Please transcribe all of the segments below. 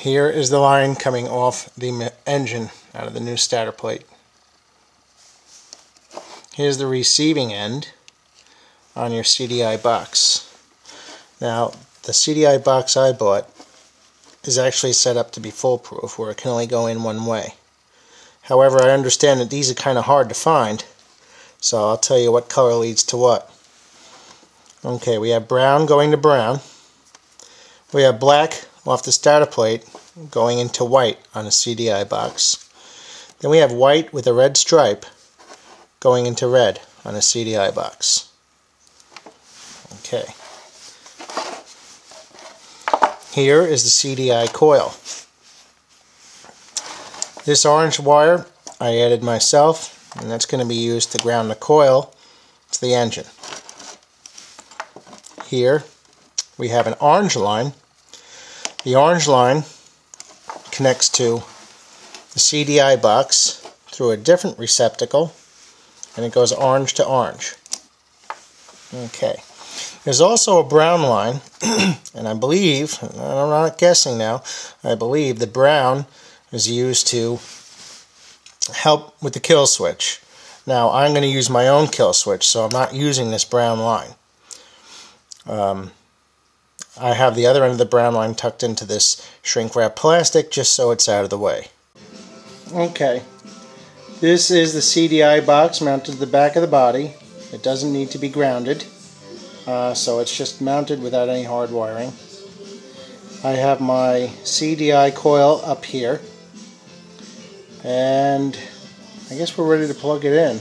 Here is the line coming off the engine out of the new starter plate. Here's the receiving end on your CDI box. Now, the CDI box I bought is actually set up to be foolproof, where it can only go in one way. However, I understand that these are kind of hard to find, so I'll tell you what color leads to what. Okay, we have brown going to brown. We have black off the starter plate going into white on a CDI box. Then we have white with a red stripe going into red on a CDI box. Okay. Here is the CDI coil. This orange wire I added myself, and that's going to be used to ground the coil to the engine. Here we have an orange line. The orange line connects to the CDI box through a different receptacle, and it goes orange to orange. Okay. There's also a brown line, and I believe, I'm not guessing now, I believe the brown is used to help with the kill switch. Now, I'm going to use my own kill switch, so I'm not using this brown line. I have the other end of the brown line tucked into this shrink wrap plastic just so it's out of the way. Okay, this is the CDI box mounted to the back of the body. It doesn't need to be grounded, so it's just mounted without any hard wiring. I have my CDI coil up here, and I guess we're ready to plug it in.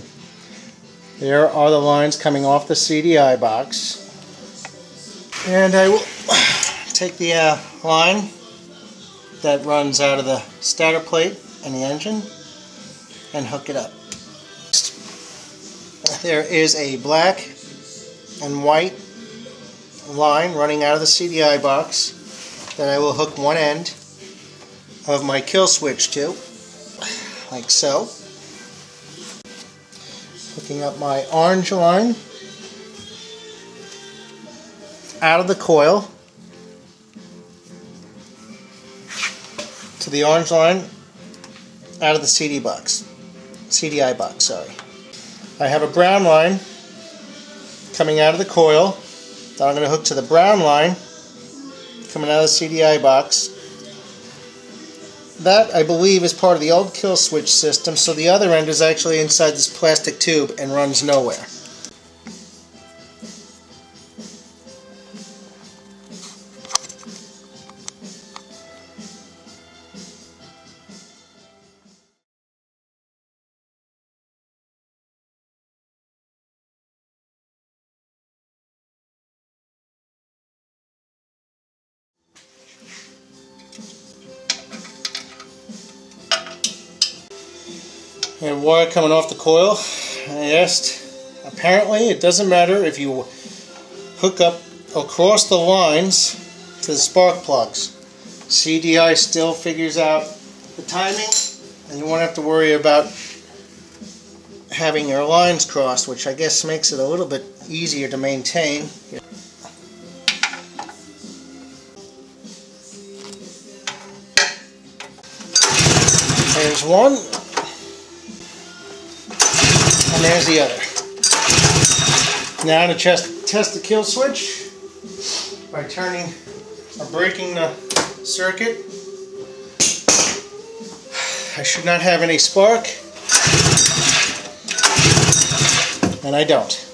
There are the lines coming off the CDI box. And I will take the line that runs out of the starter plate and the engine and hook it up. There is a black and white line running out of the CDI box that I will hook one end of my kill switch to, like so. Hooking up my orange line out of the coil to the orange line out of the CDI box, sorry. I have a brown line coming out of the coil that I'm going to hook to the brown line coming out of the CDI box. That, I believe, is part of the old kill switch system, so the other end is actually inside this plastic tube and runs nowhere. And wire coming off the coil. I asked, apparently it doesn't matter if you hook up across the lines to the spark plugs. CDI still figures out the timing, and you won't have to worry about having your lines crossed, which I guess makes it a little bit easier to maintain. There's one. And there's the other. Now to test the kill switch by turning or breaking the circuit. I should not have any spark, and I don't.